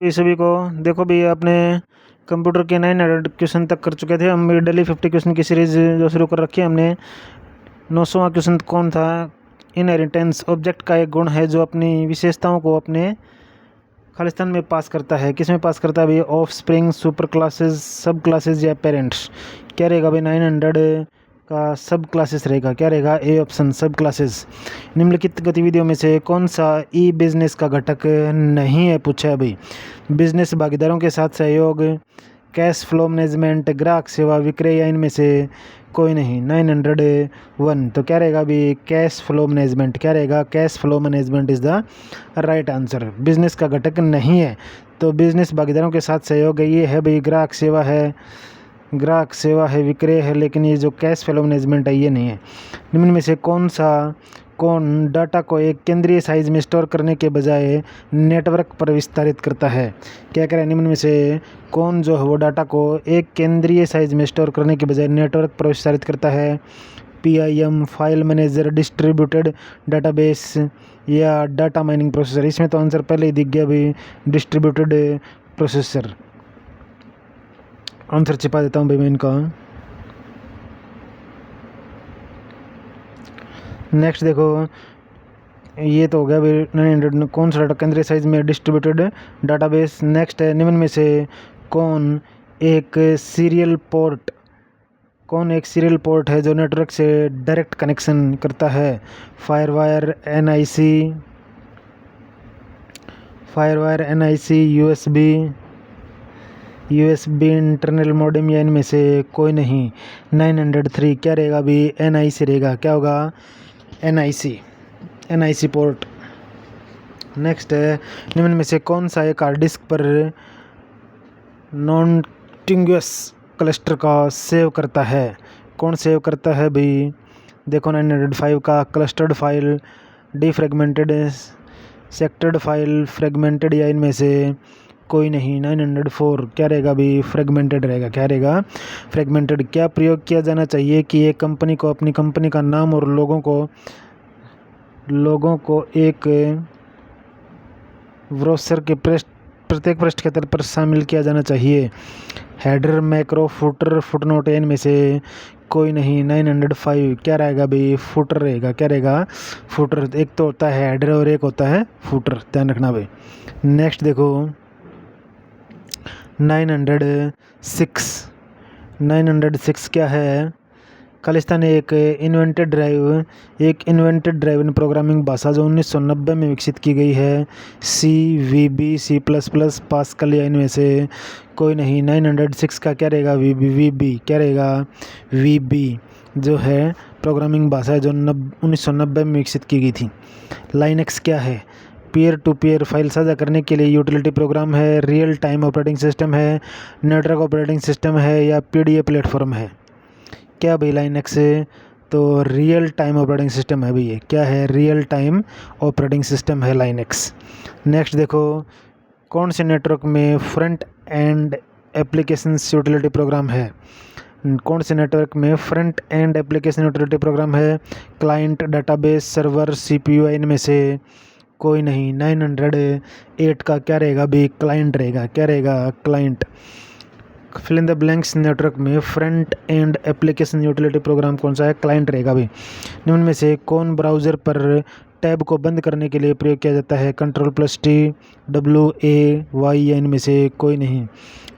ये सभी को देखो भी अपने कंप्यूटर के 900 क्वेश्चन तक कर चुके थे हम। डेली 50 क्वेश्चन की सीरीज जो शुरू कर रखी है हमने। 900वां क्वेश्चन कौन था? इनहेरिटेंस ऑब्जेक्ट का एक गुण है जो अपनी विशेषताओं को अपने खालिस्तान में पास करता है। किस में पास करता है भाई? ऑफ स्प्रिंग, सुपर क्लासेस, सब क्लासेस या पेरेंट्स। क्या रहेगा भाई? 900 का सब क्लासेस रहेगा। क्या रहेगा? ए ऑप्शन, सब क्लासेस। निम्नलिखित गतिविधियों में से कौन सा ई बिजनेस का घटक नहीं है, पूछा है भाई। बिजनेस भागीदारों के साथ सहयोग, कैश फ्लो मैनेजमेंट, ग्राहक सेवा, विक्रय या इनमें से कोई नहीं। 901 तो क्या रहेगा अभी? Cash flow management. क्या रहेगा? Cash flow management is the right answer. Business का घटक नहीं है तो बिजनेस भागीदारों के साथ सहयोग है, ये है भाई ग्राहक सेवा है, ग्राहक सेवा है, विक्रय है, लेकिन ये जो कैश फ्लो मैनेजमेंट है ये नहीं है। निम्न में से कौन डाटा को एक केंद्रीय साइज में स्टोर करने के बजाय नेटवर्क पर विस्तारित करता है? क्या करें? निम्न में से कौन जो है वो डाटा को एक केंद्रीय साइज में स्टोर करने के बजाय नेटवर्क पर विस्तारित करता है? PIM, file manager, distributed database या डाटा माइनिंग प्रोसेसर। इसमें तो आंसर पहले ही दिख गया भाई, डिस्ट्रीब्यूटेड प्रोसेसर। आंसर छिपा देता हूँ भाई मैं इनका। नेक्स्ट देखो, ये तो हो गया भाई 900 कौन सा डाटा केंद्रीय साइज में डिस्ट्रीब्यूटेड डाटाबेस। नेक्स्ट है, निम्न में से कौन एक सीरियल पोर्ट है जो नेटवर्क से डायरेक्ट कनेक्शन करता है? FireWire, NIC, USB internal modem या इनमें से कोई नहीं। 903 क्या रहेगा अभी? NIC रहेगा। क्या होगा? NIC port. नेक्स्ट है, निम्न में से कौन सा एक हार्ड डिस्क पर नॉन कॉन्टिग्यूअस क्लस्टर का सेव करता है? कौन सेव करता है भाई? देखो 905 का क्लस्टर्ड फाइल, डिफ्रेगमेंटेड, सेक्टर्ड फाइल, फ्रेगमेंटेड या इनमें से कोई नहीं। 904 क्या रहेगा अभी? फ्रेगमेंटेड रहेगा। क्या रहेगा? फ्रेगमेंटेड। क्या प्रयोग किया जाना चाहिए कि एक कंपनी को अपनी कंपनी का नाम और लोगों को एक ब्रोशर के प्रत्येक पृष्ठ के तल पर शामिल किया जाना चाहिए? हेडर, मैक्रो, फुटर, फुटनोट इनमें से कोई नहीं। 905 क्या रहेगा भाई? फुटर रहेगा। क्या रहेगा? फुटर। एक तो होता है हेडर और एक होता है फुटर, ध्यान रखना भाई। नेक्स्ट देखो 906 क्या है? खालिस्तान एक इन्वेंटेड ड्राइव इन प्रोग्रामिंग भाषा जो 1990 में विकसित की गई है। VB, C++, पास्कल या इनमें से कोई नहीं। 906 का क्या रहेगा? VB। क्या रहेगा? VB जो है प्रोग्रामिंग भाषा जो 1990 में विकसित की गई थी। लाइनक्स क्या है? पीयर टू पीयर फाइल साझा करने के लिए यूटिलिटी प्रोग्राम है, रियल टाइम ऑपरेटिंग सिस्टम है, नेटवर्क ऑपरेटिंग सिस्टम है या PDA प्लेटफॉर्म है? क्या भाई लाइनक्स? तो रियल टाइम ऑपरेटिंग सिस्टम है भैया। क्या है? रियल टाइम ऑपरेटिंग सिस्टम है लाइनक्स। नेक्स्ट देखो, कौन से नेटवर्क में front end application utility programme है? कौन से नेटवर्क में front end application utility programme है? क्लाइंट, डेटाबेस, सर्वर, CPU इनमें से कोई नहीं। 908 का क्या रहेगा भाई? क्लाइंट रहेगा। क्या रहेगा? Client. Fill in the blanks network में front end application utility program कौन सा है? क्लाइंट रहेगा भाई। निम्न में से कौन ब्राउज़र पर टैब को बंद करने के लिए प्रयोग किया जाता है? Ctrl+T, WAY या इनमें से कोई नहीं।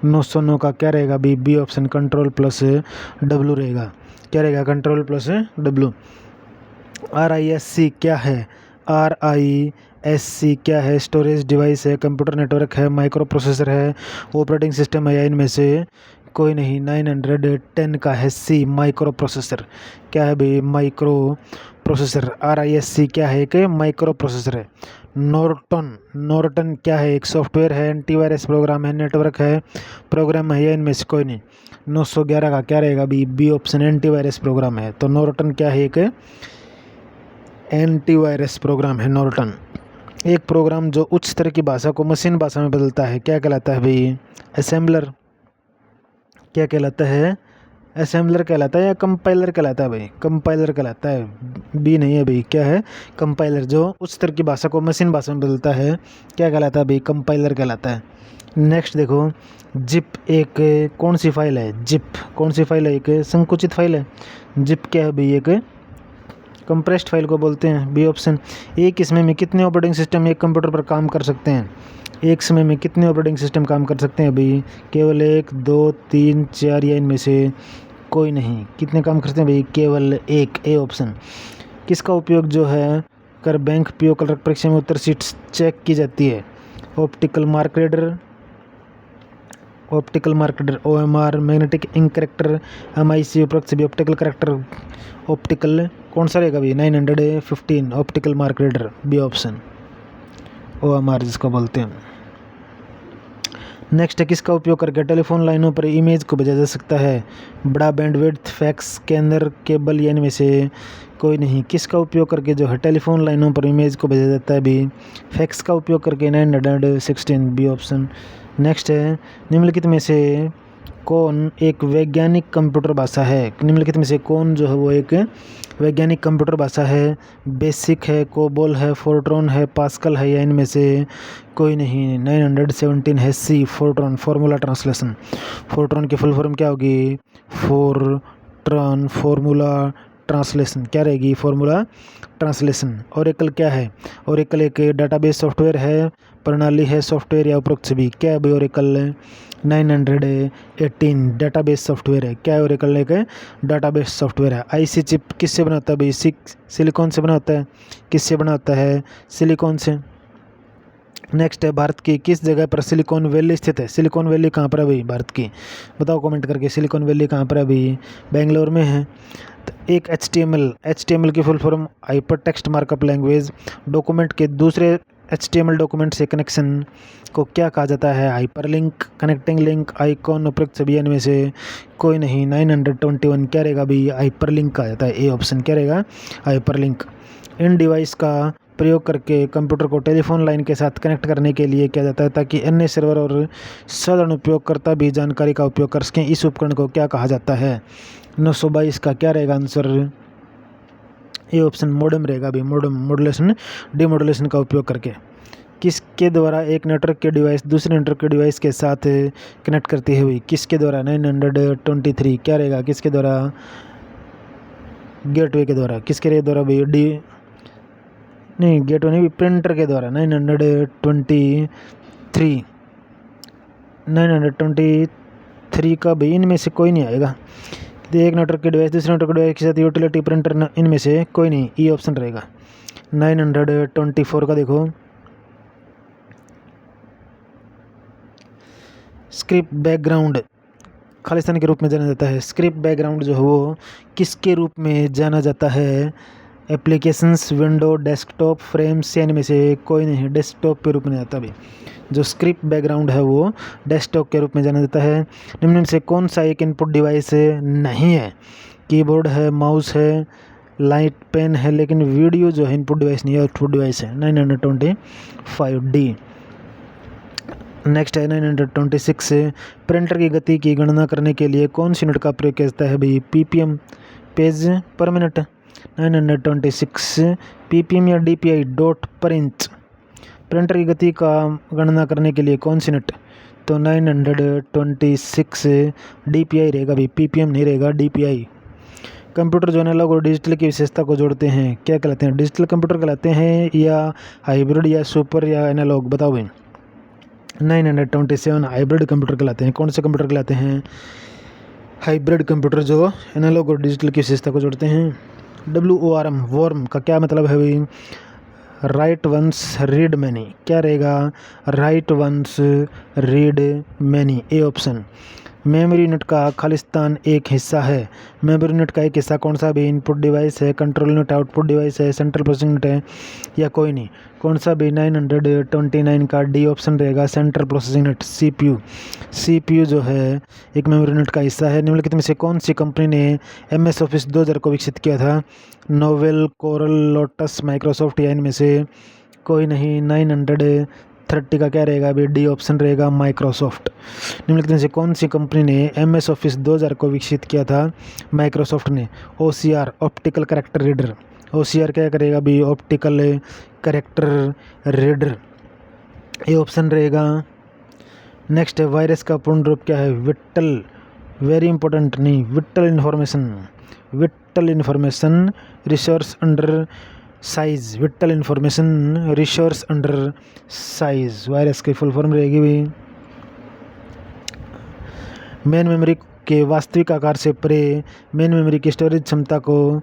909 का क्या रहेगा भाई? B ऑप्शन, Ctrl+W रहेगा। क्या रहेगा? Ctrl+W। RISC क्या है? RISC क्या है? स्टोरेज डिवाइस है, कंप्यूटर नेटवर्क है, माइक्रो प्रोसेसर है, ऑपरेटिंग सिस्टम है या इनमें से कोई नहीं। 910 का है C, माइक्रो प्रोसेसर। क्या है भाई? Micro processor. RISC क्या है? एक माइक्रो प्रोसेसर है। नॉर्टन क्या है? एक सॉफ्टवेयर है, एंटीवायरस प्रोग्राम है, नेटवर्क है, प्रोग्राम है या इनमें से कोई नहीं। 911 का क्या रहेगा भाई? B ऑप्शन, एंटीवायरस प्रोग्राम है। तो नॉर्टन क्या है? एक एंटीवायरस प्रोग्राम है नॉर्टन। एक प्रोग्राम जो उच्च स्तर की भाषा को मशीन भाषा में बदलता है क्या कहलाता है भाई? असेंबलर। क्या कहलाता है? असेंबलर कहलाता है या कंपाइलर कहलाता है भाई? कंपाइलर कहलाता है, बी नहीं है भाई। क्या है? कंपाइलर, जो उस तरह की भाषा को मशीन भाषा में बदलता है, क्या कहलाता है भाई? कंपाइलर कहलाता है। नेक्स्ट देखो, जिप एक कौन सी फाइल है? जिप कौन सी फाइल है? एक संकुचित फाइल है। जिप क्या है भाई? एक कंप्रेस्ड फाइल को बोलते हैं, बी ऑप्शन। एक समय में कितने ऑपरेटिंग सिस्टम एक कंप्यूटर पर काम कर सकते हैं? एक समय में कितने ऑपरेटिंग सिस्टम काम कर सकते हैं भाई? केवल 1, 2, 3, 4 या इनमें से कोई नहीं। कितने काम करते हैं भाई? केवल एक, ए ऑप्शन। किसका उपयोग जो है कर बैंक पीओ क्लर्क परीक्षा में उत्तर शीट चेक की जाती है? Optical mark reader, optical mark reader, OMR, magnetic ink character, MIC, उपरोक्त सभी ऑप्टिकल करेक्टर। ऑप्टिकल कौन सा रहेगा भाई? 915 optical mark reader, B option. OMR जिसको बोलते हैं। नेक्स्ट है, किसका उपयोग करके टेलीफोन लाइनों पर इमेज को भेजा जा सकता है? बड़ा बैंडविड्थ, फैक्स, स्कैनर, केबल या इनमें से कोई नहीं। किसका उपयोग करके जो है टेलीफोन लाइनों पर इमेज को भेजा जाता है भी? फैक्स का उपयोग करके, 916, बी ऑप्शन। नेक्स्ट है, निम्नलिखित में से कौन एक वैज्ञानिक कंप्यूटर भाषा है? निम्नलिखित में से कौन जो है वो एक वैज्ञानिक कंप्यूटर भाषा है? बेसिक है, कोबोल है, फोर्ट्रॉन है, पास्कल है या इनमें से कोई नहीं। 917 है सी, फोर्ट्रॉन, फॉर्मूला ट्रांसलेशन। फोर्ट्रॉन की फुल फॉर्म क्या होगी? Fortran, formula translation. क्या रहेगी? Formula translation. ओरेकल क्या है? ओरेकल एक डाटाबेस सॉफ्टवेयर है, प्रणाली है, सॉफ्टवेयर या उपरोक्त सभी। क्या है भाई ओरेकल? 918 डाटाबेस सॉफ्टवेयर है। क्या है ओरेकल? एक डाटाबेस सॉफ्टवेयर है। आईसी चिप किससे बना होता है भाई? सिलिकॉन से बना होता है। किससे बना होता है? सिलिकॉन से। नेक्स्ट है, भारत की किस जगह पर सिलिकॉन वैली स्थित है? सिलिकॉन वैली कहाँ पर है भाई भारत की? बताओ कमेंट करके, सिलिकॉन वैली कहाँ पर है भाई? बेंगलोर में है। तो एक HTML की full form hyper text markup language. Document के दूसरे HTML डॉक्यूमेंट से कनेक्शन को क्या कहा जाता है? हाइपरलिंक, कनेक्टिंग लिंक, आइकॉन, उपरोक्त सभी इनमें से कोई नहीं। 921 क्या रहेगा भाई? हाइपरलिंक कहा जाता है, ए ऑप्शन। क्या रहेगा? हाइपरलिंक। इन डिवाइस का प्रयोग करके कंप्यूटर को टेलीफोन लाइन के साथ कनेक्ट करने के लिए किया जाता है ताकि अन्य सर्वर और साधारण उपयोगकर्ता भी जानकारी का उपयोग कर सकें। इस उपकरण को क्या कहा जाता है? 922 का क्या रहेगा आंसर? ये ऑप्शन, मॉडेम रहेगा भी। मॉडेम, मॉड्यूलेशन, डिमॉड्यूलेशन का उपयोग करके। किसके द्वारा एक नेटवर्क के डिवाइस दूसरे नेटवर्क के डिवाइस के साथ कनेक्ट करती है हुई? किसके द्वारा? 923 क्या रहेगा? किसके द्वारा? गेटवे के द्वारा। किसके द्वारा भाई? नहीं, गेटवे नहीं, प्रिंटर के द्वारा। 923 का भाई इनमें से कोई नहीं आएगा। तो एक नेटवर्क के डिवाइस दूसरे नेटवर्क के डिवाइस के साथ यूटिलिटी प्रिंटर, इनमें से कोई नहीं, ई ऑप्शन रहेगा। 924 का देखो, स्क्रिप्ट बैकग्राउंड खालिस्तान के रूप में जाना जाता है। स्क्रिप्ट बैकग्राउंड जो है वो किसके रूप में जाना जाता है? एप्लीकेशंस, विंडो, डेस्कटॉप, फ्रेम्स या इनमें से कोई नहीं। डेस्कटॉप के रूप में आता है। जो स्क्रिप्ट बैकग्राउंड है वो डेस्कटॉप के रूप में जाना जाता है। निम्न में से कौन सा एक इनपुट डिवाइस नहीं है? कीबोर्ड है, माउस है, लाइट पेन है, लेकिन वीडियो जो है इनपुट डिवाइस नहीं है, आउटपुट डिवाइस है। 925 डी। नेक्स्ट है 926, प्रिंटर की गति की गणना करने के लिए कौन सी यूनिट का प्रयोग किया जाता है भाई? PPM, पेज पर मिनट। 926 PPM या DPI, डॉट पर इंच। प्रिंटर की गति का गणना करने के लिए कौन सी यूनिट? तो 926 DPI रहेगा भाई, PPM नहीं रहेगा, DPI। कंप्यूटर जो एनालॉग और डिजिटल की विशेषता को जोड़ते हैं क्या कहलाते हैं? डिजिटल कंप्यूटर कहलाते हैं या हाइब्रिड या सुपर या एनालॉग? बताओ भाई। 927 हाइब्रिड कंप्यूटर कहलाते हैं। कौन से कंप्यूटर कहलाते हैं? हाइब्रिड कंप्यूटर, जो एनालॉग और डिजिटल की विशेषता को जोड़ते हैं। WORM, वॉर्म का क्या मतलब है भाई? Write once read many. क्या रहेगा? Write once read many, A option. Memory unit का खालिस्तान एक हिस्सा है। मेमोरी यूनिट का एक हिस्सा कौन सा भी? इनपुट डिवाइस है, कंट्रोल यूनिट, आउटपुट डिवाइस है, सेंट्रल प्रोसेसिंग यूनिट है या कोई नहीं? कौन सा भी? 929 का डी ऑप्शन रहेगा, central processing unit, CPU। CPU जो है एक मेमोरी यूनिट का हिस्सा है। निम्नलिखित में से कौन सी कंपनी ने MS ऑफिस 2000 को विकसित किया था? नोवेल, कोरल, लोटस, माइक्रोसॉफ्ट या इनमें से कोई नहीं। 930 30 का क्या रहेगा अभी? डी ऑप्शन रहेगा माइक्रोसॉफ्ट। निम्नलिखित में से कौन सी कंपनी ने MS ऑफिस 2000 को विकसित किया था? माइक्रोसॉफ्ट ने। OCR optical character reader, OCR क्या करेगा अभी? ऑप्टिकल कैरेक्टर रीडर, ये ऑप्शन रहेगा। नेक्स्ट है वायरस का पूर्ण रूप क्या है? विट्टल, वेरी इंपॉर्टेंट नहीं, Whittle information resource under size, Whittle information resource under size, virus की फुल फॉर्म रहेगी भी। मेन मेमोरी के वास्तविक आकार से परे मेन मेमोरी की स्टोरेज क्षमता को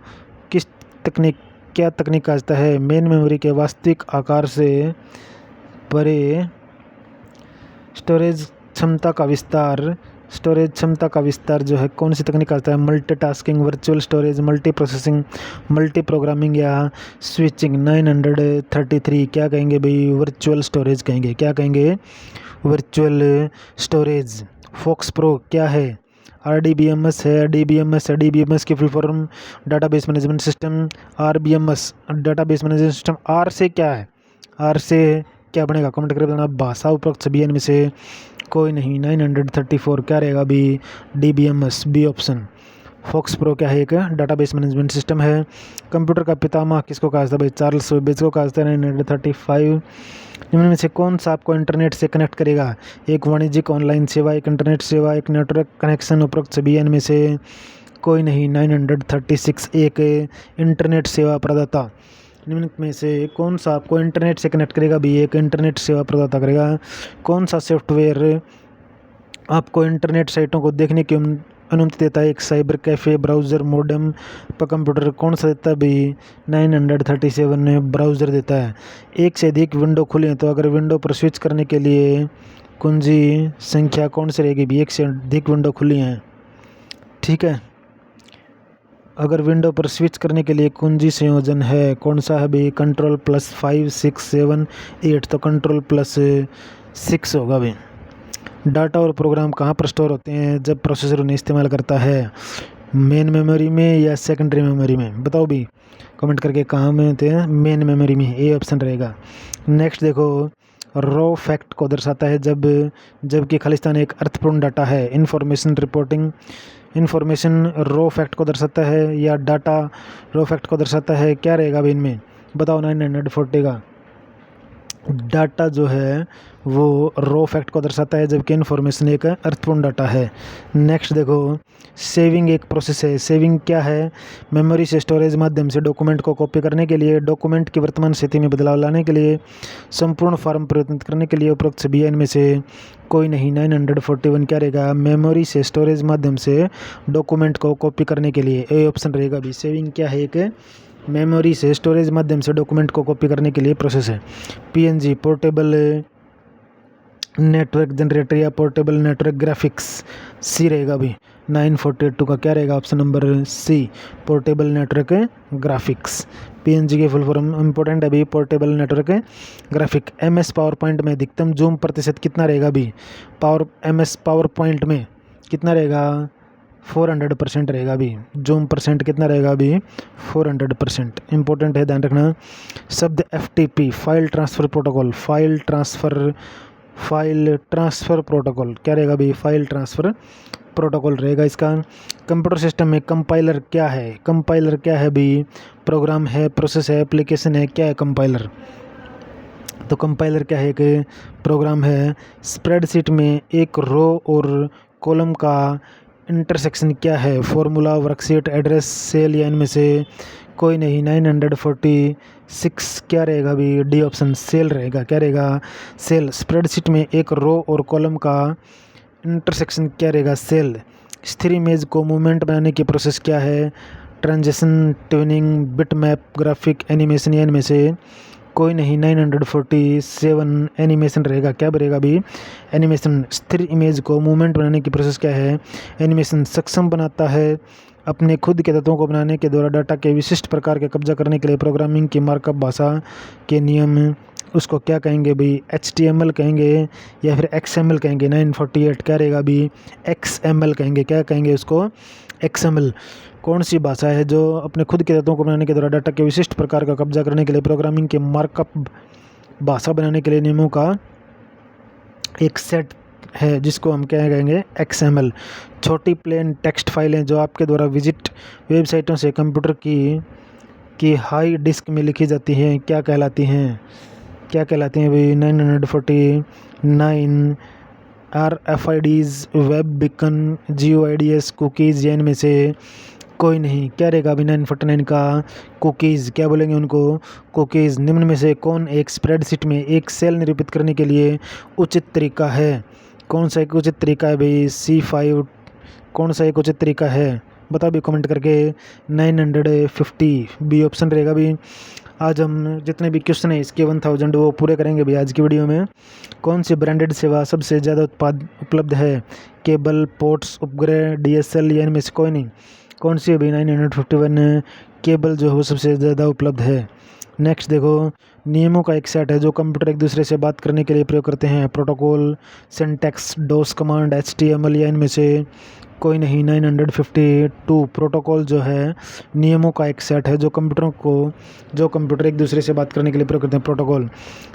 क्या तकनीक कहा जाता है? मेन मेमोरी के वास्तविक आकार से परे स्टोरेज क्षमता का विस्तार जो है कौन सी तकनीक आता है? Multitasking, virtual storage, multi processing, multi programming या स्विचिंग। 933 क्या कहेंगे भाई? वर्चुअल स्टोरेज कहेंगे। क्या कहेंगे? Virtual storage. फोक्स प्रो क्या है? RDBMS है, DBMS की full form database management system, RBMS database management system. R से क्या है? आर से क्या बनेगा? कमेंट करके बताना। भाषा उपरोक्त सभी इनमें से कोई नहीं। 934 क्या रहेगा अभी? DBMS, B option. FoxPro क्या है? एक डाटाबेस मैनेजमेंट सिस्टम है। कंप्यूटर का पितामह किसको कहा जाता है भाई? चार्ल्स बेबेज को कहा जाता है। 935 इनमें में से कौन सा आपको इंटरनेट से कनेक्ट करेगा? एक वाणिज्यिक ऑनलाइन सेवा, एक इंटरनेट सेवा, एक नेटवर्क कनेक्शन। उपरोक्त सभी इनमें से कोई नहीं। 936 एक इंटरनेट सेवा प्रदाता। निम्नलिखित में से कौन सा आपको इंटरनेट से कनेक्ट करेगा भी? एक इंटरनेट सेवा प्रदाता करेगा। कौन सा सॉफ्टवेयर आपको इंटरनेट साइटों को देखने की अनुमति देता है? एक साइबर कैफ़े, ब्राउज़र, मॉडेम पर कंप्यूटर। कौन सा देता है भी? 937 ब्राउज़र देता है। एक से अधिक विंडो खुले हैं तो अगर विंडो पर स्विच करने के लिए कुंजी संख्या कौन सी रहेगी भी? एक से अधिक विंडो खुली हैं, ठीक है। अगर विंडो पर स्विच करने के लिए कुंजी संयोजन है, कौन सा है भी? Ctrl+5 6 7 8, तो Ctrl+6 होगा भी। डाटा और प्रोग्राम कहाँ पर स्टोर होते हैं जब प्रोसेसर उन्हें इस्तेमाल करता है? मेन मेमोरी में या सेकेंडरी मेमोरी में? बताओ भी कमेंट करके। कहाँ में होते हैं? मेन मेमोरी में, ए ऑप्शन रहेगा। नेक्स्ट देखो, रो फैक्ट को दर्शाता है जबकि खालिस्तान एक अर्थपूर्ण डाटा है। इन्फॉर्मेशन रो फैक्ट को दर्शाता है या डाटा रो फैक्ट को दर्शाता है? क्या रहेगा अभी इनमें? बताओ। 940 का डाटा जो है वो रो फैक्ट को दर्शाता है जबकि इन्फॉर्मेशन एक अर्थपूर्ण डाटा है। नेक्स्ट देखो, सेविंग एक प्रोसेस है। सेविंग क्या है? मेमोरी से स्टोरेज माध्यम से डॉक्यूमेंट को कॉपी करने के लिए, डॉक्यूमेंट की वर्तमान स्थिति में बदलाव लाने के लिए, संपूर्ण फॉर्म परिवर्तित करने के लिए। उपरोक्त सभी इनमें से कोई नहीं। 941 क्या रहेगा? मेमोरी से स्टोरेज माध्यम से डॉक्यूमेंट को कॉपी करने के लिए, ए ऑप्शन रहेगा भी। सेविंग क्या है? एक मेमोरी से स्टोरेज माध्यम से डॉक्यूमेंट को कॉपी करने के लिए प्रोसेस है। PNG पोर्टेबल नेटवर्क जनरेटर या पोर्टेबल नेटवर्क ग्राफिक्स, सी रहेगा भी। 942 का क्या रहेगा? Option number C, portable network graphics. PNG की फुल फॉर्म इंपॉर्टेंट है भी, portable network graphic. MS PowerPoint में अधिकतम जूम प्रतिशत कितना रहेगा भी? MS पावर पॉइंट में कितना रहेगा? 400% रहेगा भी। जूम परसेंट कितना रहेगा भी? 400%। इंपॉर्टेंट है, ध्यान रखना। शब्द FTP फाइल ट्रांसफ़र प्रोटोकॉल क्या रहेगा भी? फाइल ट्रांसफ़र प्रोटोकॉल रहेगा इसका। कंप्यूटर सिस्टम में कंपाइलर क्या है भी? प्रोग्राम है, प्रोसेस है, एप्लीकेशन है? क्या है कंपाइलर? तो कंपाइलर क्या है? एक प्रोग्राम है। स्प्रेडशीट में एक रो और कॉलम का इंटरसेक्शन क्या है? फॉर्मूला, वर्कशीट, एड्रेस, सेल या इनमें से कोई नहीं। 946 क्या रहेगा भी? डी ऑप्शन, सेल रहेगा। क्या रहेगा? सेल। स्प्रेडशीट में एक रो और कॉलम का इंटरसेक्शन क्या रहेगा? सेल। स्थिर इमेज को मूवमेंट बनाने की प्रोसेस क्या है? Transition, tuning, bit map, graphic, animation या इनमें से कोई नहीं। 947 एनिमेशन रहेगा। क्या बनेगा भी? एनिमेशन। स्थिर इमेज को मूवमेंट बनाने की प्रोसेस क्या है? एनिमेशन। सक्षम बनाता है अपने खुद के तत्वों को बनाने के द्वारा डाटा के विशिष्ट प्रकार के कब्जा करने के लिए प्रोग्रामिंग की मार्कअप भाषा के नियम, उसको क्या कहेंगे भी? HTML कहेंगे या फिर XML कहेंगे। 948 क्या रहेगा भी? XML कहेंगे। क्या कहेंगे उसको? XML। कौन सी भाषा है जो अपने खुद के तत्वों को बनाने के द्वारा डाटा के विशिष्ट प्रकार का कब्जा करने के लिए प्रोग्रामिंग के मार्कअप भाषा बनाने के लिए नियमों का एक सेट है जिसको हम क्या कहेंगे XML। छोटी प्लेन टेक्स्ट फाइलें जो आपके द्वारा विजिट वेबसाइटों से कंप्यूटर की हाई डिस्क में लिखी जाती हैं क्या कहलाती हैं भाई? 949 RFIDs, web beacon, GUIDs, cookies या इनमें से कोई नहीं। क्या रहेगा अभी 949 का? कुकीज़। क्या बोलेंगे उनको? कुकीज़। निम्न में से कौन एक स्प्रेडशीट में एक सेल निरूपित करने के लिए उचित तरीका है? कौन सा एक उचित तरीका है भाई? C5 कौन सा एक उचित तरीका है? बताओ भी कमेंट करके। 950 बी ऑप्शन रहेगा भी। आज हम जितने भी क्वेश्चन है इसके 1000 वो पूरे करेंगे भी आज की वीडियो में। कौन सी ब्रांडेड सेवा सबसे ज़्यादा उत्पाद उपलब्ध है? केबल, पोर्ट्स, उपग्रह, DSL या इनमें से कोई नहीं। कौन सी अभी 951 केबल जो है वो सबसे ज़्यादा उपलब्ध है। नेक्स्ट देखो, नियमों का एक सेट है जो कंप्यूटर एक दूसरे से बात करने के लिए प्रयोग करते हैं। प्रोटोकॉल, सिंटैक्स, डोस कमांड, HTML या इनमें से कोई नहीं। 952 प्रोटोकॉल जो है नियमों का एक सेट है जो कंप्यूटर एक दूसरे से बात करने के लिए प्रयोग करते हैं। प्रोटोकॉल।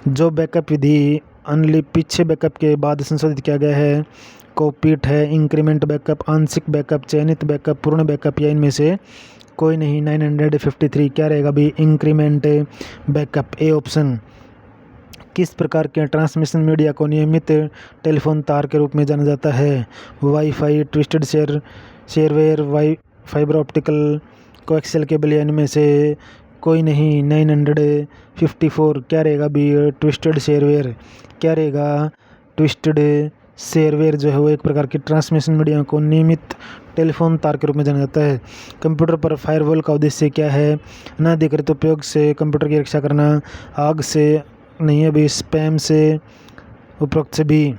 जो बैकअप विधि अनली पीछे बैकअप के बाद संशोधित किया गया है। कॉपीट है, इंक्रीमेंट बैकअप, आंशिक बैकअप, चयनित बैकअप, पूर्ण बैकअप या इनमें से कोई नहीं। 953 क्या रहेगा भी? Increment backup, A option. किस प्रकार के ट्रांसमिशन मीडिया को नियमित टेलीफोन तार के रूप में जाना जाता है? Wifi, twisted shareware, fibre optical, coaxial cable या इनमें से कोई नहीं। 954 क्या रहेगा भी? Twisted shareware. क्या रहेगा? ट्विस्टेड शेयरवेयर जो है वो एक प्रकार की ट्रांसमिशन मीडिया को नियमित टेलीफोन तार के रूप में जाना जाता है। कंप्यूटर पर फायरवॉल का उद्देश्य क्या है? अनाधिकृत उपयोग से कंप्यूटर की रक्षा करना। आग से नहीं है भी, स्पैम से, उपरोक्त से भी।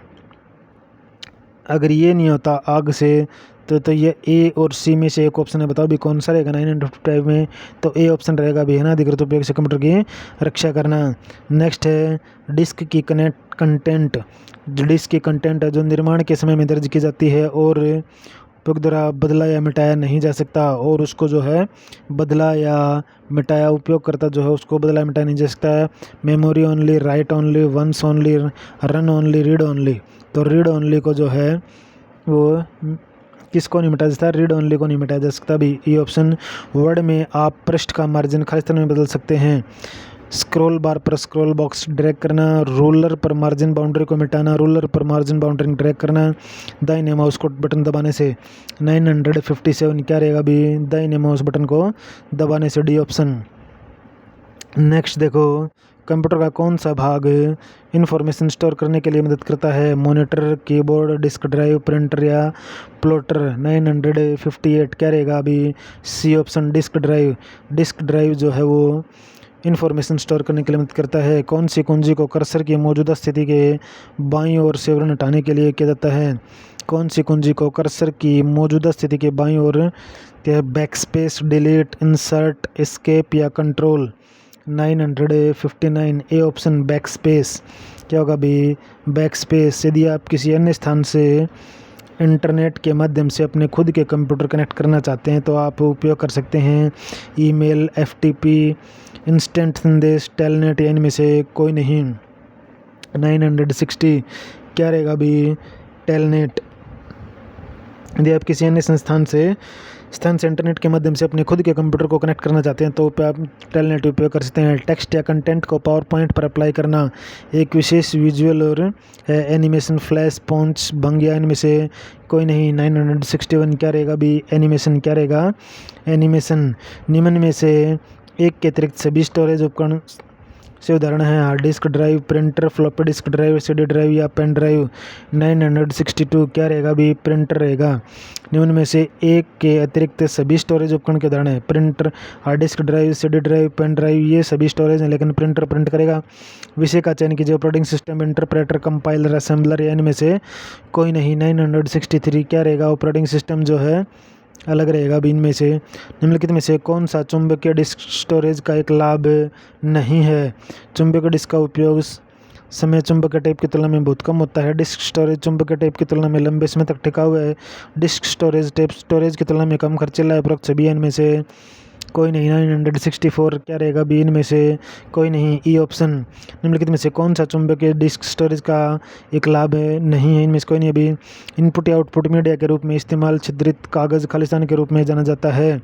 अगर ये नहीं होता आग से तो ये A और C में से एक ऑप्शन है। बताओ भी कौन सा रहेगा 955 में? तो A ऑप्शन रहेगा भी, है ना, अधिकृत उपयोग से कंप्यूटर की रक्षा करना। नेक्स्ट है डिस्क की कंटेंट। जो डिस्क की कंटेंट है जो निर्माण के समय में दर्ज की जाती है और उपयोग द्वारा बदला या मिटाया नहीं जा सकता, और उसको जो है बदला या मिटाया उपयोगकर्ता जो है उसको बदला मिटाया नहीं जा सकता है। Memory only, write only, once only, run only, read only. तो रीड ओनली को जो है वो किसको नहीं मिटाया जा सकता? रीड ओनली को नहीं मिटाया जा सकता भी, ये ऑप्शन। वर्ड में आप पृष्ठ का मार्जिन खालिस्तान में बदल सकते हैं। स्क्रॉल बार पर स्क्रॉल बॉक्स ड्रैग करना, रूलर पर मार्जिन बाउंड्री को मिटाना, रूलर पर मार्जिन बाउंड्री ड्रैग करना दाहिने माउस को बटन दबाने से। 957 क्या रहेगा भी? दाहिने माउस बटन को दबाने से, डी ऑप्शन। नेक्स्ट देखो, कंप्यूटर का कौन सा भाग इंफॉर्मेशन स्टोर करने के लिए मदद करता है? Monitor, keyboard, disk drive, printer या प्लॉटर। 958 क्या रहेगा अभी? C option, disk drive. Disk drive जो है वो इंफॉर्मेशन स्टोर करने के लिए मदद करता है। कौन सी कुंजी को कर्सर की मौजूदा स्थिति के बाईं ओर से विवरण हटाने के लिए किया जाता है? कौन सी कुंजी को कर्सर की मौजूदा स्थिति के बाईं ओर बैकस्पेस, डिलीट, इंसर्ट, एस्केप या कंट्रोल। 959 A option, backspace. क्या होगा अभी? बैकस्पेस। यदि आप किसी अन्य स्थान से इंटरनेट के माध्यम से अपने खुद के कंप्यूटर कनेक्ट करना चाहते हैं तो आप उपयोग कर सकते हैं ईमेल, FTP, इंस्टेंट संदेश, टेलनेट या इनमें से कोई नहीं। 960 क्या रहेगा अभी? टेलनेट। यदि आप किसी अन्य स्थान से इंटरनेट के माध्यम से अपने खुद के कंप्यूटर को कनेक्ट करना चाहते हैं तो आप टेलनेट उपयोग कर सकते हैं। टेक्स्ट या कंटेंट को पावर पॉइंट पर अप्लाई करना, एक विशेष विजुअल और एनिमेशन, फ्लैश, पॉन्च, भंग या इनमें से कोई नहीं। 961 क्या रहेगा अभी? एनिमेशन। क्या रहेगा? एनिमेशन। निम्न में से एक के अतिरिक्त सभी स्टोरेज उपकरण से उदाहरण है hard disk drive, printer, floppy disk drive, CD drive या पेन ड्राइव। 962 क्या रहेगा अभी? प्रिंटर रहेगा। निम्न में से एक के अतिरिक्त सभी स्टोरेज उपकरण के उदाहरण है printer, hard disk drive, CD drive, pen drive. ये सभी स्टोरेज हैं लेकिन प्रिंटर प्रिंट करेगा। विषय का चयन कीजिए। Operating system, interpreter, compiler, assembler या इनमें से कोई नहीं। 963 क्या रहेगा? ऑपरेटिंग सिस्टम जो है अलग रहेगा अभी इनमें से। निम्नलिखित में से कौन सा चुंबकीय डिस्क स्टोरेज का एक लाभ नहीं है? चुंबकीय डिस्क का उपयोग समय चुंबकीय टेप की तुलना में बहुत कम होता है। डिस्क स्टोरेज चुंबकीय टेप की तुलना में लंबे समय तक टिका हुआ है। डिस्क स्टोरेज टेप स्टोरेज की तुलना में कम खर्चीला है। उपरोक्त सभी इनमें से कोई नहीं। 964 क्या रहेगा बी इनमें से कोई नहीं। ई ऑप्शन निम्नलिखित में से कौन सा चुंबकीय डिस्क स्टोरेज का एक लाभ है, नहीं है इनमें से कोई नहीं। अभी इनपुट या आउटपुट मीडिया के रूप में इस्तेमाल छिद्रित कागज़ खालिस्तान के रूप में जाना जाता है।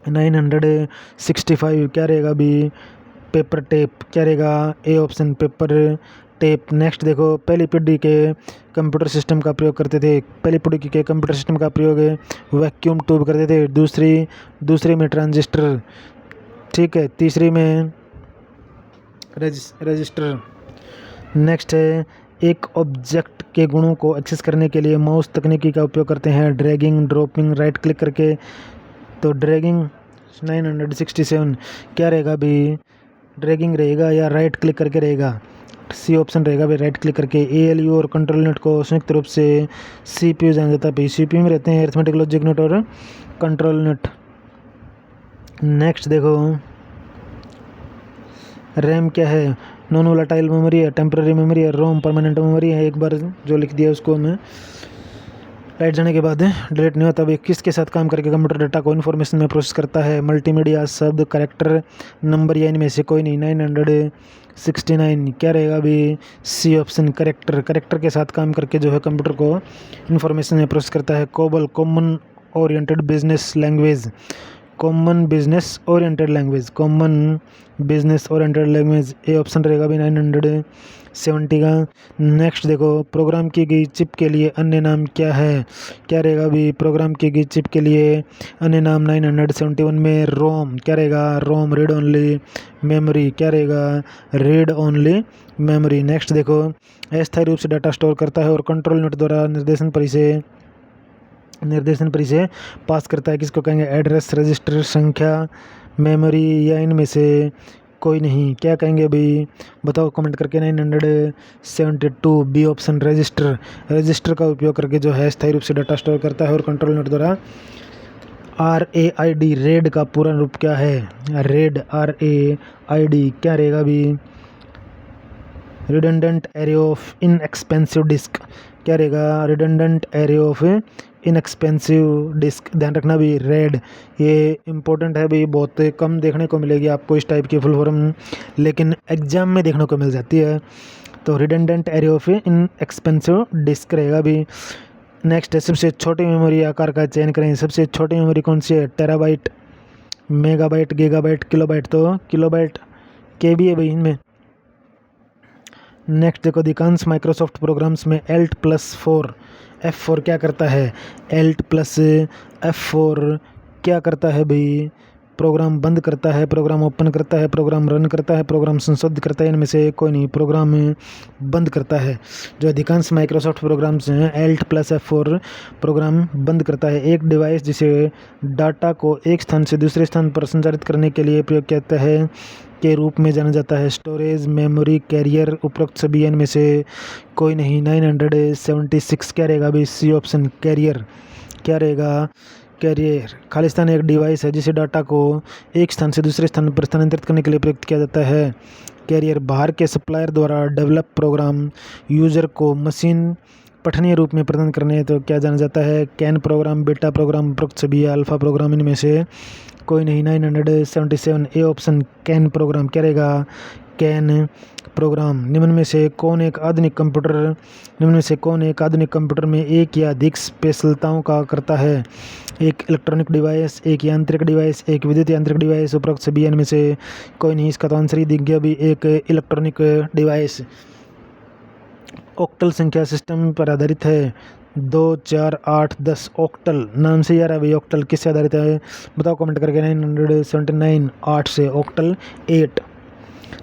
965 क्या रहेगा बी पेपर टेप क्या रहेगा A option paper tape. Next देखो, पहली पीढ़ी के कंप्यूटर सिस्टम का प्रयोग करते थे, पहली पीढ़ी के कंप्यूटर सिस्टम का प्रयोग वैक्यूम ट्यूब करते थे। दूसरी में ट्रांजिस्टर, ठीक है। तीसरी में रजिस्टर। नेक्स्ट है, एक ऑब्जेक्ट के गुणों को एक्सेस करने के लिए माउस तकनीकी का उपयोग करते हैं, ड्रैगिंग, ड्रॉपिंग, राइट क्लिक करके। तो ड्रैगिंग 967 क्या रहेगा भी ड्रैगिंग रहेगा या राइट क्लिक करके रहेगा, सी ऑप्शन रहेगा भाई राइट क्लिक करके। ALU और कंट्रोल यूनिट को संयुक्त रूप से CPU जाना जाता है भाई। CPU में रहते हैं अरिथमेटिक लॉजिक यूनिट और कंट्रोल यूनिट। नेक्स्ट देखो, रैम क्या है, नॉन वोलेटाइल मेमोरी है, टेम्पररी मेमोरी है, रोम परमानेंट मेमोरी है। एक बार जो लिख दिया उसको मैं लाइट जाने के बाद डिलीट नहीं होता। अब किसके साथ काम करके कंप्यूटर डाटा को इन्फॉर्मेशन में प्रोसेस करता है, मल्टीमीडिया, शब्द, कैरेक्टर, नंबर या इनमें से कोई नहीं। 969 क्या रहेगा अभी सी ऑप्शन कैरेक्टर के साथ काम करके जो है कंप्यूटर को इन्फॉर्मेशन में प्रोसेस करता है। COBOL common oriented business language A option रहेगा भी 970 का। नेक्स्ट देखो, प्रोग्राम की गई चिप के लिए अन्य नाम क्या है, क्या रहेगा अभी प्रोग्राम की गई चिप के लिए अन्य नाम 971 में रोम क्या रहेगा, रोम रीड ओनली मेमोरी क्या रहेगा, रीड ओनली मेमोरी। नेक्स्ट देखो, अस्थायी रूप से डाटा स्टोर करता है और कंट्रोल यूनिट द्वारा निर्देशन पर इसे पास करता है, किसको कहेंगे, एड्रेस, रजिस्टर, संख्या, मेमोरी या इनमें से कोई नहीं। क्या कहेंगे भाई बताओ कमेंट करके। 972 बी ऑप्शन रजिस्टर का उपयोग करके जो है स्थायी रूप से डाटा स्टोर करता है और कंट्रोल यूनिट द्वारा RAID रेड का पूरा रूप क्या है, RAID क्या रहेगा अभी redundant array of inexpensive disk क्या रहेगा, redundant array of inexpensive disk. ध्यान रखना भी रेड ये इंपॉर्टेंट है भी, बहुत कम देखने को मिलेगी आपको इस टाइप की फुल फॉर्म, लेकिन एग्जाम में देखने को मिल जाती है। तो redundant array of inexpensive disk रहेगा भी। नेक्स्ट है, सबसे छोटी मेमोरी आकार का चयन करें। सबसे छोटी मेमोरी कौन सी है, टेराबाइट, मेगाबाइट, गीगाबाइट, किलोबाइट। तो किलोबाइट KB है भाई इनमें। नेक्स्ट देखो, अधिकांश माइक्रोसॉफ्ट प्रोग्राम्स में Alt+4 F4 क्या करता है, Alt+F4 क्या करता है भाई, प्रोग्राम बंद करता है, प्रोग्राम ओपन करता है, प्रोग्राम रन करता है, प्रोग्राम संशोधित करता है, इनमें से कोई नहीं, प्रोग्राम बंद करता है। जो अधिकांश माइक्रोसॉफ्ट प्रोग्राम्स हैं Alt+F4 प्रोग्राम बंद करता है। एक डिवाइस जिसे डाटा को एक स्थान से दूसरे स्थान पर संचारित करने के लिए प्रयोग किया जाता है के रूप में जाना जाता है, स्टोरेज, मेमोरी, कैरियर, उपरोक्त सभी इनमें से कोई नहीं। 976 क्या रहेगा अभी सी ऑप्शन कैरियर क्या रहेगा, कैरियर। खालिस्तान एक डिवाइस है जिसे डाटा को एक स्थान से दूसरे स्थान पर स्थानांतरित करने के लिए प्रयुक्त किया जाता है। कैरियर बाहर के सप्लायर द्वारा डेवलप प्रोग्राम यूजर को मशीन पठनीय रूप में प्रदान करने तो क्या जाना जाता है, कैन प्रोग्राम, बीटा प्रोग्राम, उपरोक्त सभी अल्फा प्रोग्राम इनमें से कोई नहीं। 977 ए ऑप्शन कैन प्रोग्राम क्या रहेगा, कैन प्रोग्राम। निम्न में से कौन एक आधुनिक कंप्यूटर में एक या अधिक स्पेशलताओं का करता है, एक इलेक्ट्रॉनिक डिवाइस, एक यांत्रिक डिवाइस, एक विद्युत यांत्रिक डिवाइस, उपरोक्त सभी इनमें से कोई नहीं। इसका तो आंसर ही दिख गया भी, एक इलेक्ट्रॉनिक डिवाइस। ऑक्टल संख्या सिस्टम पर आधारित है, 2 4 8 10 ऑक्टल नाम से यार अभी ऑक्टल किससे आधारित है बताओ कमेंट करके। 979 8 से ऑक्टल 8।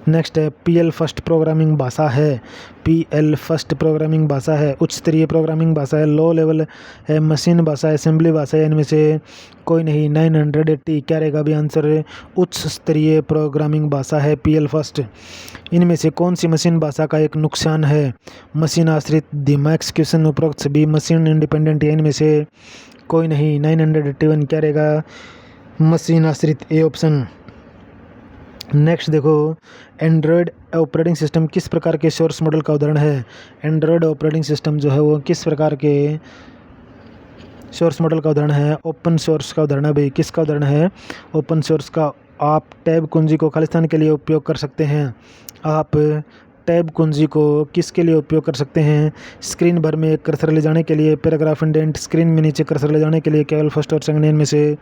नेक्स्ट है, PL फर्स्ट प्रोग्रामिंग भाषा है, PL फर्स्ट प्रोग्रामिंग भाषा है, उच्च स्तरीय प्रोग्रामिंग भाषा है, लो लेवल है, मशीन भाषा है, असेंबली भाषा है, इनमें से कोई नहीं। 980 क्या रहेगा अभी आंसर, उच्च स्तरीय प्रोग्रामिंग भाषा है PL फर्स्ट। इनमें से कौन सी मशीन भाषा का एक नुकसान है, मशीन आश्रित, धीमा एक्सक्यूशन, उपरोक्त सभी, मशीन इंडिपेंडेंट, इनमें से कोई नहीं। 981 क्या रहेगा, मशीन आश्रित, ए ऑप्शन। नेक्स्ट देखो, एंड्रॉयड ऑपरेटिंग सिस्टम किस प्रकार के सोर्स मॉडल का उदाहरण है, एंड्रॉयड ऑपरेटिंग सिस्टम जो है वो किस प्रकार के सोर्स मॉडल का उदाहरण है ओपन सोर्स का उदाहरण है भाई, किसका उदाहरण है? ओपन सोर्स का। आप टैब कुंजी को खालिस्तान के लिए उपयोग कर सकते हैं। आप टैब कुंजी को किसके लिए उपयोग कर सकते हैं? स्क्रीन भर में कर्सर ले जाने के लिए, पैराग्राफ इंडेंट, स्क्रीन में नीचे कर्सर ले जाने के लिए। केवल फर्स्ट और सेकंड में से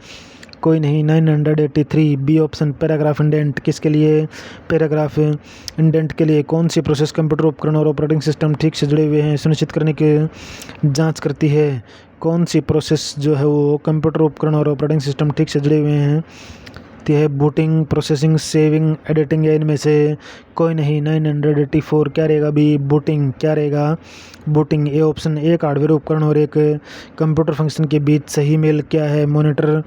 कोई नहीं। 983 बी ऑप्शन पैराग्राफ इंडेंट किसके लिए? पैराग्राफ इंडेंट के लिए। कौन सी प्रोसेस कंप्यूटर उपकरण और ऑपरेटिंग सिस्टम ठीक से जुड़े हुए हैं सुनिश्चित करने की जांच करती है? कौन सी प्रोसेस जो है वो कंप्यूटर उपकरण और ऑपरेटिंग सिस्टम ठीक से जुड़े हुए हैं? तो है बूटिंग, प्रोसेसिंग, सेविंग, एडिटिंग या इनमें से कोई नहीं। 984 क्या रहेगा भी? बूटिंग। क्या रहेगा? बूटिंग। A option. एक हार्डवेयर उपकरण और एक कंप्यूटर फंक्शन के बीच सही मेल क्या है? Monitor,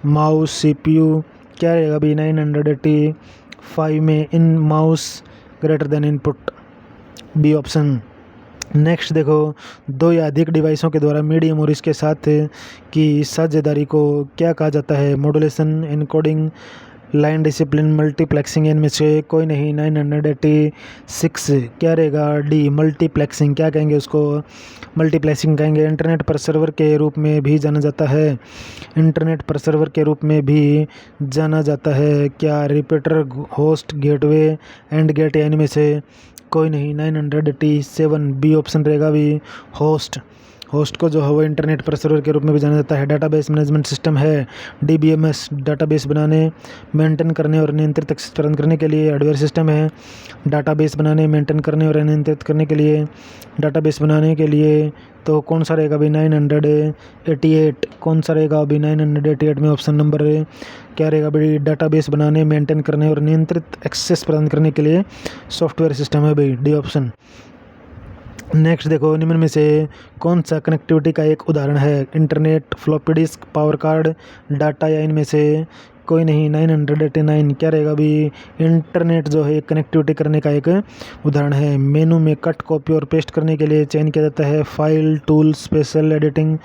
mouse, CPU. क्या रहेगा भी? 985 में इन mouse greater than input, B option. Next देखो, दो या अधिक डिवाइसों के द्वारा मीडियम और इसके साथ की साझेदारी को क्या कहा जाता है? Modulation, encoding, line discipline, multiplexing. इनमें से कोई नहीं। 986 क्या रहेगा? D multiplexing. क्या कहेंगे उसको? मल्टीप्लेक्सिंग कहेंगे। इंटरनेट पर सर्वर के रूप में भी जाना जाता है। इंटरनेट पर सर्वर के रूप में भी जाना जाता है। क्या? Repeater, host, gateway, and gate. इनमें से कोई नहीं। 987 बी ऑप्शन रहेगा भी, होस्ट। होस्ट को जो है वो इंटरनेट पर सर्वर के रूप में भी जाना जाता है। डाटाबेस मैनेजमेंट सिस्टम है डीबीएमएस, डाटाबेस बनाने, मेंटेन करने और नियंत्रित एक्सेस प्रदान करने के लिए हार्डवेयर सिस्टम है। डाटाबेस बनाने, मेंटेन करने और नियंत्रित करने के लिए, डाटाबेस बनाने के लिए तो कौन सा रहेगा भी? 988। कौन सा रहेगा अभी? 988 में ऑप्शन नंबर क्या रहेगा भाई? डाटाबेस बनाने, मेंटेन करने और नियंत्रित एक्सेस प्रदान करने के लिए सॉफ्टवेयर सिस्टम है भाई, डी ऑप्शन। नेक्स्ट देखो, निम्न में से कौन सा कनेक्टिविटी का एक उदाहरण है? Internet, floppy disk, power card, data या इनमें से कोई नहीं। 989 क्या रहेगा भी? इंटरनेट जो है कनेक्टिविटी करने का एक उदाहरण है। मेनू में कट, कॉपी और पेस्ट करने के लिए चयन किया जाता है फाइल, टूल, स्पेशल, एडिटिंग।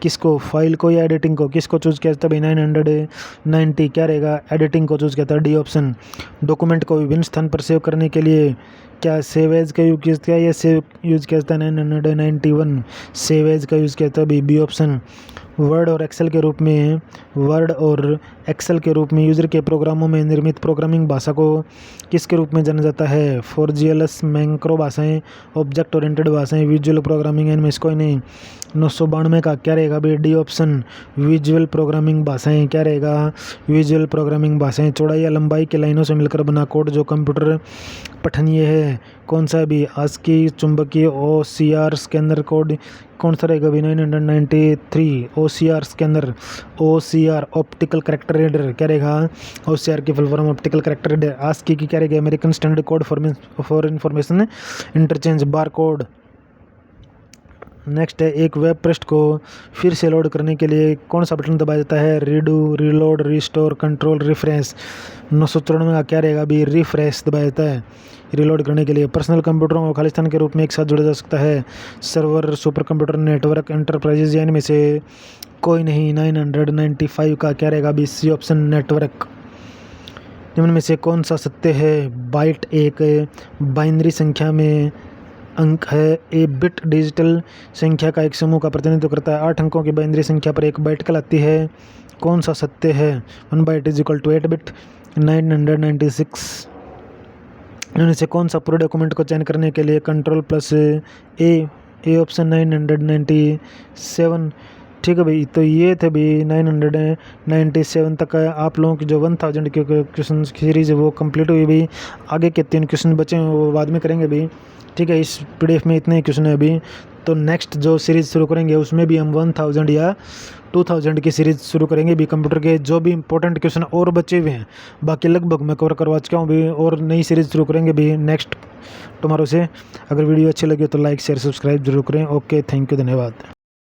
किसको? फाइल को या एडिटिंग को? किसको चूज़ किया जाता है भाई? 990 क्या रहेगा? एडिटिंग को चूज़ किया जाता है, डी ऑप्शन। डॉक्यूमेंट को विभिन्न स्थान पर सेव करने के लिए क्या सेव एज का यूज़ किया या सेव यूज़ किया जाता है? 991 सेव एज का यूज़ किया जाता है, बी ऑप्शन। वर्ड और एक्सेल के रूप में, वर्ड और एक्सेल के रूप में यूज़र के प्रोग्रामों में निर्मित प्रोग्रामिंग भाषा को किसके रूप में जाना जाता है? 4GLS, मैक्रो भाषाएं, ऑब्जेक्ट ओरिएंटेड भाषाएं, विजुअल प्रोग्रामिंग। इनमें से कोई नहीं। 992 का क्या रहेगा भाई? डी ऑप्शन, विजुअल प्रोग्रामिंग भाषाएं। क्या रहेगा? विजुअल प्रोग्रामिंग भाषाएं। चौड़ाई या लंबाई की लाइनों से मिलकर बना कोड जो कंप्यूटर पठनीय है, कौन सा भी? आस्की, चुंबकीय, OCR स्कैनर कोड। कौन सा रहेगा भी? 993 OCR scanner, OCR optical character reader. क्या रहेगा? OCR की फुल फॉर्म ऑप्टिकल कैरेक्टर रीडर। आस्की की क्या रहेगी? American standard code for information interchange, bar code. Next है, एक वेब पृष्ठ को फिर से लोड करने के लिए कौन सा बटन दबाया जाता है? Redo, reload, restore, control, refresh. 994 का क्या रहेगा भी? रिफ्रेश दबाया जाता है रीलोड करने के लिए। पर्सनल कंप्यूटरों को खालिस्तान के रूप में एक साथ जोड़ा जा सकता है। Server, super computer, network, enterprises या इनमें से कोई नहीं। 995 का क्या रहेगा भी? C option, network. निम्न में से कौन सा सत्य है? बाइट एक बाइनरी संख्या में अंक है। ए बिट डिजिटल संख्या का एक समूह का प्रतिनिधित्व करता है। 8 अंकों की बाइनरी संख्या पर एक बाइट कहलाती है। कौन सा सत्य है? 1 byte is equal to 8 bit. 996 इनमें से कौन सा पूरे डॉक्यूमेंट को चयन करने के लिए कंट्रोल प्लस ए ऑप्शन। 997 ठीक है भाई। तो ये थे भी 997 तक आप लोगों की जो 1000 के क्वेश्चन सीरीज है वो कंप्लीट हुई भाई। आगे के 3 क्वेश्चन बचे हैं वो बाद में करेंगे भाई, ठीक है। इस PDF में इतने ही क्वेश्चन है अभी। तो नेक्स्ट जो सीरीज़ शुरू करेंगे उसमें भी हम 1000 या 2000 की सीरीज़ शुरू करेंगे भी। कंप्यूटर के जो भी इंपॉर्टेंट क्वेश्चन और बचे हुए हैं बाकी लगभग मैं कवर करवा चुका हूँ भी, और नई सीरीज़ शुरू करेंगे भी नेक्स्ट टुमारो से। अगर वीडियो अच्छी लगी तो लाइक, शेयर, सब्सक्राइब जरूर करें। ओके, थैंक यू, धन्यवाद।